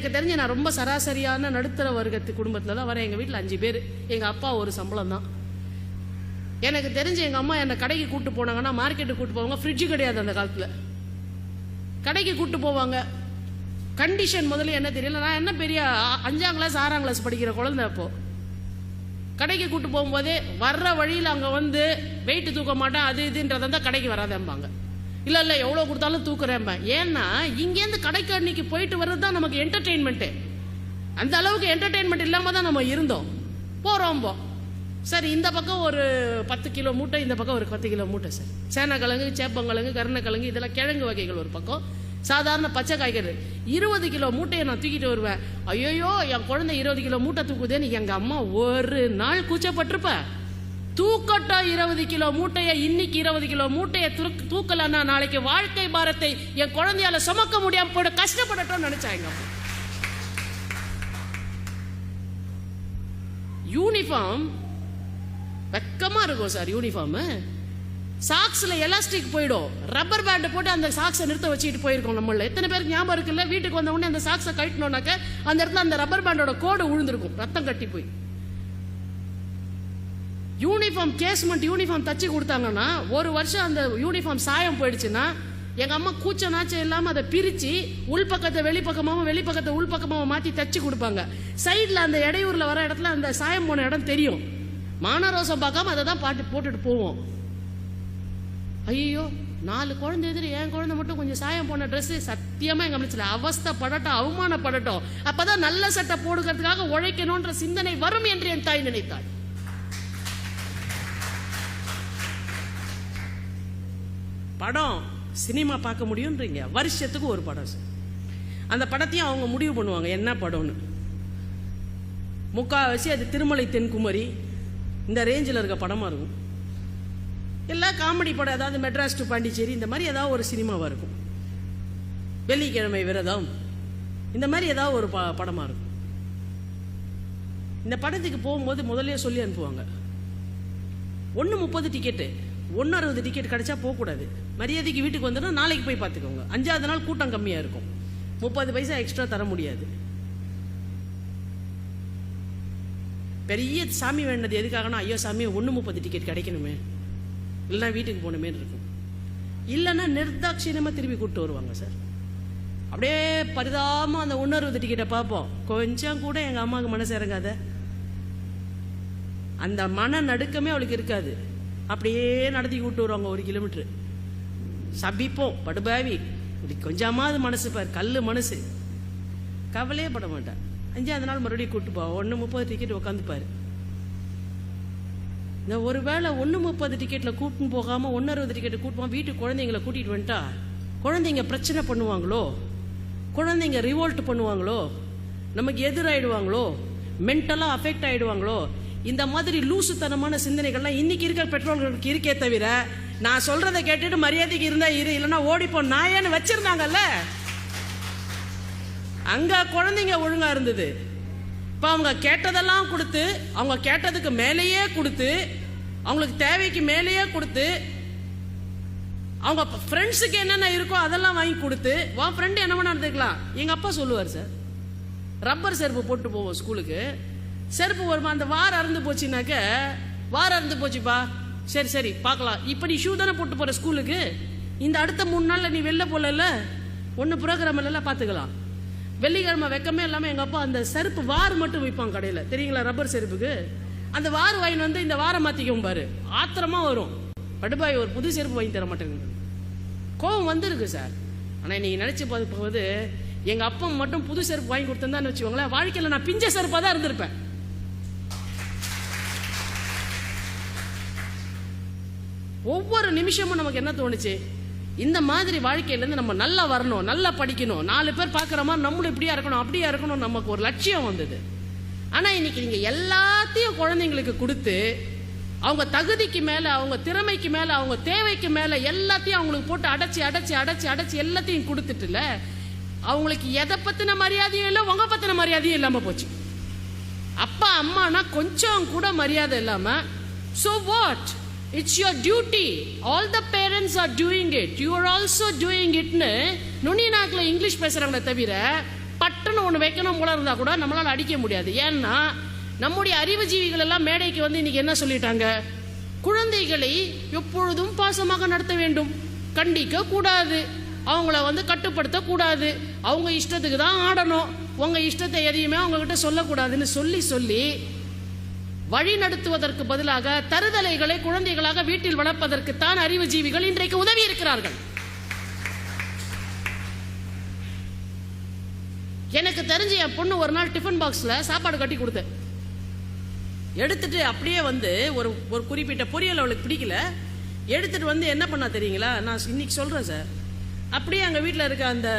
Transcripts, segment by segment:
எனக்கு தெரிஞ்சு நான் ரொம்ப சராசரியான நடுத்தர வர்க்கத்து குடும்பத்தில் தான் வரேன். எங்கள் வீட்டில் 5 பேர், எங்கள் அப்பா ஒரு சம்பளம் தான். எனக்கு தெரிஞ்சு எங்கள் அம்மா என்னை கடைக்கு கூப்பிட்டு போனாங்கன்னா மார்க்கெட்டுக்கு கூப்பிட்டு போவாங்க. ஃப்ரிட்ஜு கிடையாது அந்த காலத்தில். கடைக்கு கூப்பிட்டு போவாங்க. கண்டிஷன் முதல்ல என்ன தெரியல, நான் என்ன பெரிய 5ஆம் கிளாஸ் 6ஆம் கிளாஸ் படிக்கிற குழந்தை. அப்போ கடைக்கு கூப்பிட்டு போகும்போதே வர்ற வழியில் அங்கே வந்து வெயிட் தூக்க மாட்டேன் அது இதுன்றதை தான் கடைக்கு வராதேம்பாங்க. இல்லை எவ்வளோ கொடுத்தாலும் தூக்குறேன்பேன். ஏன்னா இங்கேருந்து கடைக்கு அன்னைக்கு போயிட்டு வர்றது தான் நமக்கு என்டர்டெயின்மெண்ட்டு. அந்த அளவுக்கு என்டர்டெயின்மெண்ட் இல்லாமல் தான் நம்ம இருந்தோம். போகிறோம்போ சரி, இந்த பக்கம் ஒரு 10 கிலோ மூட்டை, இந்த பக்கம் ஒரு 10 கிலோ மூட்டை சார். சேனக்கிழங்கு, சேப்பங்கிழங்கு, கருணக்கிழங்கு, இதெல்லாம் கிழங்கு வகைகள் ஒரு பக்கம். சாதாரண பச்சை காய்கறி 20 கிலோ மூட்டையை நான் தூக்கிட்டு வருவேன். ஐயோ என் குழந்தை 20 கிலோ மூட்டை தூக்குதேன்னு எங்கள் அம்மா ஒரு நாள் கூச்சப்பட்டிருப்பேன். தூக்கட்டும் 20 கிலோ மூட்டையை, இன்னைக்கு 20 கிலோ மூட்டையை தூக்கலன்னா நாளைக்கு வாழ்க்கை பாரத்தை என் குழந்தையால சுமக்க முடியாம போட கஷ்டப்படட்டும் நினைச்சாங்க. யூனிஃபார்ம் வெக்கமா இருக்கும் சார். யூனிஃபார்ம் சாக்ஸ்ல எலாஸ்டிக் போயிடும். ரப்பர் பேண்ட் போட்டு அந்த சாக்ஸை நிறுத்த வச்சுட்டு போயிருக்கோம். நம்மள எத்தனை பேருக்கு ஞாபகம் இருக்குல்ல? வீட்டுக்கு வந்த உடனே அந்த சாக்ஸை கழட்டினோம்னாக்க அந்த இடத்துல அந்த ரப்பர் பேண்டோட கோடு விழுந்திருக்கும், ரத்தம் கட்டி போய். யூனிஃபார்ம் கேஸ்மெண்ட் யூனிஃபார்ம் தச்சு கொடுத்தாங்கன்னா ஒரு வருஷம் அந்த யூனிஃபார்ம் சாயம் போயிடுச்சுன்னா எங்க அம்மா கூச்ச நாச்சம் இல்லாம அதை பிரிச்சு உள்பக்கத்தை வெளிப்பக்கமாவும் வெளிப்பக்கத்தை உள்பக்கமாவும் மாத்தி தச்சு கொடுப்பாங்க. சைட்ல அந்த இடையூர்ல வர இடத்துல அந்த சாயம் போன இடம் தெரியும். மானரோசம் பார்க்காம அதை தான் போட்டுட்டு போவோம். ஐயோ 4 குழந்தை எதிரி என் குழந்தை மட்டும் கொஞ்சம் சாயம் போன ட்ரெஸ் சத்தியமா எங்க அமைச்சல அவஸ்தைப்படட்டும், அவமானப்படட்டும், அப்பதான் நல்ல சட்டை போடுறதுக்காக உழைக்கணும்ன்ற சிந்தனை வரும் என்று என் தாய் நினைத்தாள். படம் சினிமா பார்க்க முடியும்ன்றீங்க, வருஷத்துக்கு ஒரு படம் சார். அந்த படத்தையும் அவங்க முடிவு பண்ணுவாங்க என்ன படம்னு. முக்காவாசி அது திருமலை தென்குமரி இந்த ரேஞ்சில் இருக்க படமா இருக்கும். எல்லாம் காமெடி படம், அதாவது மெட்ராஸ் டு பாண்டிச்சேரி இந்த மாதிரி ஏதாவது ஒரு சினிமாவாக இருக்கும். வெள்ளிக்கிழமை விரதம் இந்த மாதிரி ஏதாவது ஒரு படமா இருக்கும். இந்த படத்துக்கு போகும்போது முதல்ல சொல்லி அனுப்புவாங்க 1:30 டிக்கெட்டு, 1:60 டிக்கெட் கிடைச்சா போகக்கூடாது. மரியாதைக்கு வீட்டுக்கு வந்துடும், நாளைக்கு போய் பார்த்துக்கோங்க. 5ஆவது நாள் கூட்டம் கம்மியாக இருக்கும், 30 பைசா எக்ஸ்ட்ரா தர முடியாது. பெரிய சாமி வேண்டது எதுக்காகனா, ஐயோ சாமி 1:30 டிக்கெட் கிடைக்கணுமே, இல்லைன்னா வீட்டுக்கு போகணுமே இருக்கும். இல்லைன்னா நிர்தாட்சியமாக திரும்பி கூப்பிட்டு வருவாங்க சார். அப்படியே பரிதாபமாக அந்த 1:60 டிக்கெட்டை பார்ப்போம். கொஞ்சம் கூட எங்கள் அம்மாவுக்கு மனசு இறங்காத, அந்த மன நடுக்கமே அவளுக்கு இருக்காது. அப்படியே நடத்தி கூப்பிட்டு வருவாங்க 1 கிலோமீட்டரு. சபிப்போம் படுபாவி, இப்படி கொஞ்சமாவது மனசு பாரு, கல் மனசு, கவலையே பட மாட்டேன். 5ஆவது நாள் மறுபடியும் கூப்பிட்டு போ, 1:30 டிக்கெட் உட்காந்துப்பாரு. இந்த ஒரு வேளை 1:30 டிக்கெட்டில் கூட்டின்னு போகாமல் 1:60 டிக்கெட்டு கூட்டுவோம். வீட்டுக்கு குழந்தைங்களை கூட்டிகிட்டு வந்துட்டா குழந்தைங்க பிரச்சனை பண்ணுவாங்களோ, குழந்தைங்க ரிவோல்ட் பண்ணுவாங்களோ, நமக்கு எதிராயிடுவாங்களோ, மென்டலாக அஃபெக்ட் ஆகிடுவாங்களோ, இந்த மாதிரி லூசுத்தனமான சிந்தனைகள்லாம் இன்னைக்கு இருக்கிற பெற்றோர்களுக்கு இருக்கே தவிர, நான் சொல்றதை கேட்டுட்டு மரியாதைக்கு இருந்தா இரு, இல்லைன்னா ஓடிப்போ நாயன்னு வச்சிருந்தாங்கல்ல, அங்க குழந்தைங்க ஒழுங்கா இருந்தது. இப்போ அவங்க கேட்டதெல்லாம் கொடுத்து, அவங்க கேட்டதுக்கு மேலேயே கொடுத்து, அவங்களுக்கு தேவைக்கு மேலேயே கொடுத்து, அவங்க ஃப்ரெண்ட்ஸுக்கு என்னென்ன இருக்கோ அதெல்லாம் வாங்கி கொடுத்து, வா ஃப்ரெண்டு என்ன பண்ண இருந்துக்கலாம். எங்கள் அப்பா சொல்லுவார் சார், ரப்பர் செருப்பு போட்டு போவோம் ஸ்கூலுக்கு. செருப்பு வருமா, அந்த வாரம் அறுந்து போச்சுனாக்க, வாரம் அறுந்து போச்சுப்பா, சரி சரி பார்க்கலாம், இப்போ நீ ஷூ தானே போட்டு போகிற ஸ்கூலுக்கு, இந்த அடுத்த 3 நாளில் நீ வெளில போகல, ஒன்று ப்ரோக்ராம் எல்லாம் பார்த்துக்கலாம். வெள்ளிக்கிழமை வெக்கமே இல்லாமல் எங்கள் அப்பா அந்த செருப்பு வார் மட்டும் விற்பாங்க கடையில், தெரியுங்களா, ரப்பர் செருப்புக்கு. அந்த வார் வாங்கி வந்து இந்த வாரம் மாற்றிக்கும் பாரு, ஆத்திரமாக வரும். படுபாய் ஒரு புது செருப்பு வாங்கி தர மாட்டேங்குது, கோவம் வந்துருக்கு சார். ஆனால் நீங்கள் நினச்சி பார்க்கும்போது எங்கள் அப்பா மட்டும் புது செருப்பு வாங்கி கொடுத்துருந்தான்னு வச்சுக்கோங்களேன், வாழ்க்கையில் நான் பிஞ்ச செருப்பாக தான் இருந்திருப்பேன். ஒவ்வொரு நிமிஷமும் நமக்கு என்ன தோணுச்சு, இந்த மாதிரி வாழ்க்கையிலேருந்து நம்ம நல்லா வரணும், நல்லா படிக்கணும், 4 பேர் பார்க்குற மாதிரி நம்மளும் இப்படியா இருக்கணும் அப்படியா இருக்கணும், நமக்கு ஒரு லட்சியம் வந்தது. ஆனால் இன்னைக்கு நீங்கள் எல்லாத்தையும் குழந்தைங்களுக்கு கொடுத்து, அவங்க தகுதிக்கு மேலே, அவங்க திறமைக்கு மேலே, அவங்க தேவைக்கு மேலே எல்லாத்தையும் அவங்களுக்கு போட்டு அடைச்சி அடைச்சி அடைச்சி அடைச்சி எல்லாத்தையும் கொடுத்துட்டுல, அவங்களுக்கு எதை பற்றின மரியாதையும் இல்லை, உங்க பற்றின மரியாதையும் இல்லாமல் போச்சு. அப்பா அம்மானா கொஞ்சம் கூட மரியாதை இல்லாமல், so what? It's your duty. All the parents are doing it. You are also doing it. நுனி நாக்கில் இங்கிலீஷ் பேசுறாங்களே தவிர பட்டுன்னு ஒன்று வைக்கணும் போல இருந்தால் கூட நம்மளால் அடிக்க முடியாது. ஏன்னா நம்முடைய அறிவுஜீவிகள் எல்லாம் மேடைக்கு வந்து இன்னைக்கு என்ன சொல்லிட்டாங்க, குழந்தைகளை எப்பொழுதும் பாசமாக நடத்த வேண்டும், கண்டிக்க கூடாது, அவங்கள வந்து கட்டுப்படுத்த கூடாது, அவங்க இஷ்டத்துக்கு தான் ஆடணும், உங்க இஷ்டத்தை எதையுமே அவங்க கிட்ட சொல்லக்கூடாதுன்னு சொல்லி சொல்லி வழி நடத்துவதற்கு பதிலாக தருதலைகளை குழந்தைகளாக வீட்டில் வளர்ப்பதற்கு தான் அறிவுஜீவிகள் இன்றைக்கு உதவி இருக்கிறார்கள். எனக்கு தெரிஞ்சு என் பொண்ணு ஒரு நாள் டிஃபன் பாக்ஸ்ல சாப்பாடு கட்டி கொடுத்தேன். எடுத்துட்டு அப்படியே வந்து ஒரு குறிப்பிட்ட பொரியல் அவளுக்கு பிடிக்கல, எடுத்துட்டு வந்து என்ன பண்ணா தெரியுங்களா, நான் இன்னைக்கு சொல்றேன் சார், அப்படியே அங்க வீட்டில் இருக்க அந்த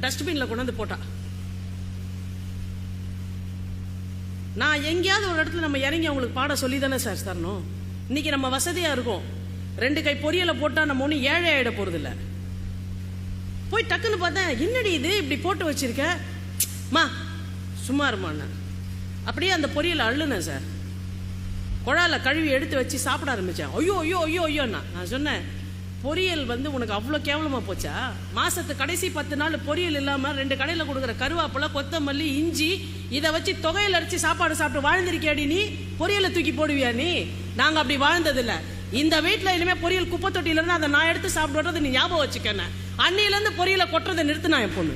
டஸ்ட்பின்ல கொண்டாந்து போட்டா. நான் எங்கேயாவது ஒரு இடத்துல நம்ம இறங்கி அவங்களுக்கு பாட சொல்லி தானே சார் தரணும். இன்னைக்கு நம்ம வசதியா இருக்கும், 2 கை பொரியலை போட்டா நம்ம ஒன்றும் ஏழை ஆயிட போறது இல்லை. போய் டக்குன்னு பார்த்தேன், என்னடி இது இப்படி போட்டு வச்சிருக்க, மா சும்மா இருமாண்ண. அப்படியே அந்த பொரியலை அள்ளுனேன் சார், குழால கழுவி எடுத்து வச்சு சாப்பிட ஆரம்பிச்சேன். ஐயோ ஐயோ ஐயோ ஐயோண்ணா. நான் சொன்னேன், பொரியல் வந்து உனக்கு அவ்வளோ கேவலமா போச்சா, மாசத்து கடைசி 10 நாள் பொரியல் இல்லாம 2 கடையில் கொடுக்குற கருவேப்பிலை, கொத்தமல்லி, இஞ்சி இதை வச்சு தொகையில் அரைச்சி சாப்பாடு சாப்பிட்டு வாழ்ந்திருக்கியாடி நீ, பொரியலை தூக்கி போடுவியா நீ? நாங்க அப்படி வாழ்ந்ததில்ல. இந்த வீட்டில் இனிமே பொரியல் குப்பை தொட்டியில இருந்து அதை நான் எடுத்து சாப்பிடுறது நீ ஞாபகம் வச்சுக்கேன். அன்னில இருந்து பொரியலை கொட்டுறதை நிறுத்தினா என் பொண்ணு.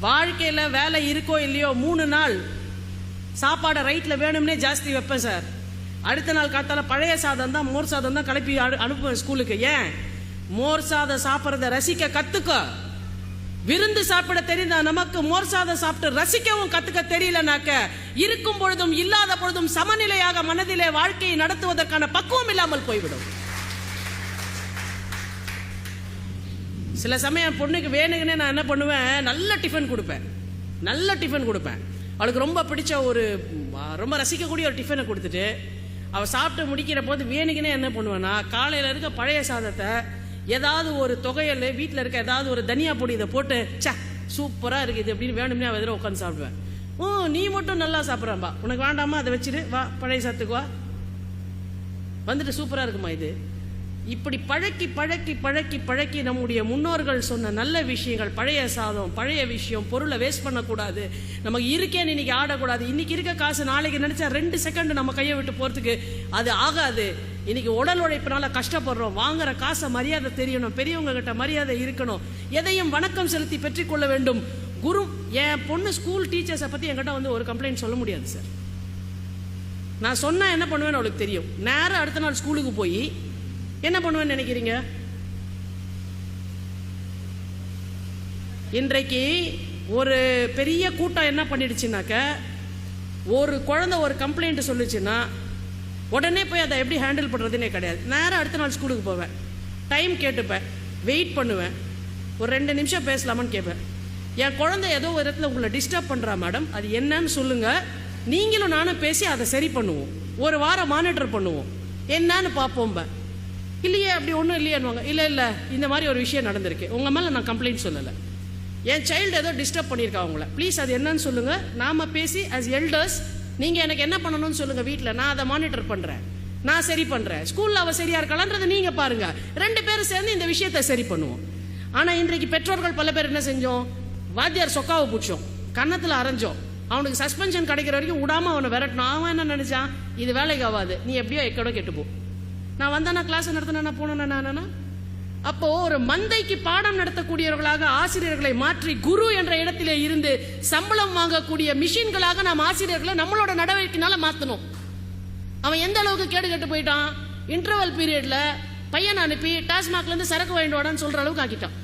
வாழ்க்கையில வேலை இருக்கோ இல்லையோ 3 நாள் சாப்பாடை ரைட்ல வேணும்னே ஜாஸ்தி வைப்பேன் சார். அடுத்த நாள் காத்தால பழைய சாதம் தான், மோர் சாதம் தான் கிளப்பி அனுப்புவேன் ஸ்கூலுக்கு. ஏன்? மோர் சாதம் சாப்பிட்றத ரசிக்க கத்துக்க. விருந்து சாப்பிட தெரிந்த நமக்கு மோர் சாதம் சாப்பிட்டு ரசிக்கவும் கத்துக்க தெரியலனாக்க இருக்கும் பொழுதும் இல்லாத பொழுதும் சமநிலையாக மனதிலே வாழ்க்கையை நடத்துவதற்கான பக்குவம் இல்லாமல் போய்விடும். சில சமயம் பொண்ணுக்கு வேணுங்கன்னே நான் என்ன பண்ணுவேன், நல்ல டிஃபன் கொடுப்பேன். அவளுக்கு ரொம்ப பிடிச்ச ரொம்ப ரசிக்கக்கூடிய ஒரு டிஃபனை கொடுத்துட்டு அவள் சாப்பிட்டு முடிக்கிற போது வேணுங்கன்னே என்ன பண்ணுவேன்னா, காலையில் இருக்க பழைய சாதத்தை ஏதாவது ஒரு தொகையில் வீட்டில் இருக்க ஏதாவது ஒரு தனியா பொடி இதை போட்டு சூப்பராக இருக்குது அப்படின்னு வேணும்னே அவள் எதிர உட்காந்து சாப்பிடுவேன். நீ மட்டும் நல்லா சாப்பிட்றான்பா, உனக்கு வேண்டாமா அதை வச்சுட்டு வா பழைய சாதத்துக்கு வா, வந்துட்டு சூப்பராக இருக்குமா இது. இப்படி பழக்கி பழக்கி பழக்கி பழக்கி நம்முடைய முன்னோர்கள் சொன்ன நல்ல விஷயங்கள், பழைய சாதம், பழைய விஷயம், பொருளை வேஸ்ட் பண்ணக்கூடாது, நமக்கு இருக்கேன்னு இன்னைக்கு ஆடக்கூடாது, இன்னைக்கு இருக்க காசு நாளைக்கு நினைச்சா 2 செகண்ட் நம்ம கையை விட்டு போறதுக்கு அது ஆகாது. இன்னைக்கு உடல் உழைப்பினால கஷ்டப்படுறோம், வாங்குற காசை மரியாதை தெரியணும், பெரியவங்க கிட்ட மரியாதை இருக்கணும், எதையும் வணக்கம் செலுத்தி பெற்றுக்கொள்ள வேண்டும். குரு என் பொண்ணு ஸ்கூல் டீச்சர்ஸை பத்தி என்கிட்ட வந்து ஒரு கம்ப்ளைண்ட் சொல்ல முடியாது சார். நான் சொன்னா என்ன பண்ணுவேன்னு அவளுக்கு தெரியும். நேரம் அடுத்த நாள் ஸ்கூலுக்கு போய் என்ன பண்ணுவேன்னு நினைக்கிறீங்க? இன்றைக்கு ஒரு பெரிய கூட்டம் என்ன பண்ணிடுச்சுனாக்க, ஒரு குழந்தை ஒரு கம்ப்ளைண்ட் சொல்லுச்சுன்னா உடனே போய் அதை எப்படி ஹேண்டில் பண்ணுறதுனே கிடையாது. நேரம் அடுத்த நாள் ஸ்கூலுக்கு போவேன், டைம் கேட்டுப்பேன், வெயிட் பண்ணுவேன், ஒரு 2 நிமிஷம் பேசலாமான்னு கேட்பேன். என் குழந்தை ஏதோ ஒரு இடத்துல உங்களை டிஸ்டர்ப் பண்ணுறா மேடம், அது என்னன்னு சொல்லுங்க, நீங்களும் நானும் பேசி அதை சரி பண்ணுவோம், ஒரு வாரம் மானிட்டர் பண்ணுவோம், என்னன்னு பார்ப்போம். இல்லையே அப்படி ஒன்றும் இல்லையானுவாங்க. இல்லை இந்த மாதிரி ஒரு விஷயம் நடந்திருக்கு, உங்கள் மேலே நான் கம்ப்ளைண்ட் சொல்லலை, என் சைல்டு ஏதோ டிஸ்டர்ப் பண்ணியிருக்கா உங்களை, ப்ளீஸ் அது என்னன்னு சொல்லுங்கள், நாம் பேசி ஆஸ் எல்டர்ஸ் நீங்கள் எனக்கு என்ன பண்ணணும்னு சொல்லுங்கள், வீட்டில் நான் அதை மானிட்டர் பண்ணுறேன், நான் சரி பண்ணுறேன், ஸ்கூலில் அவள் சரியா இருக்கலான்றதை நீங்கள் பாருங்கள், 2 பேரும் சேர்ந்து இந்த விஷயத்தை சரி பண்ணுவோம். ஆனால் இன்றைக்கு பெற்றோர்கள் பல பேர் என்ன செஞ்சோம், வாத்தியார் சொக்காவை பிடிச்சோம், கன்னத்தில் அரைஞ்சோம், அவனுக்கு சஸ்பென்ஷன் கிடைக்கிற வரைக்கும் விடாமல் அவனை விரட்டணும். அவன் என்ன நினைச்சான், இது வேலைக்கு ஆகாது, நீ எப்படியோ எக்கடோ கெட்டுப்போ, நான் வந்தானா கிளாஸ் நடத்தினா போனா. அப்போ ஒரு மந்தைக்கு பாடம் நடத்தக்கூடியவர்களாக ஆசிரியர்களை மாற்றி குரு என்ற இடத்திலே இருந்து சம்பளம் வாங்கக்கூடிய மிஷின்களாக நாம் ஆசிரியர்களை நம்மளோட நடவடிக்கைனால மாத்தணும். அவன் எந்த அளவுக்கு கேடு கெட்டு போயிட்டான், இன்டர்வல் பீரியட்ல பையன் அனுப்பி டாஸ்மாக்ல இருந்து சரக்கு வாங்கிட்டு வாடான்னு சொல்ற அளவுக்கு ஆக்கிட்டான்.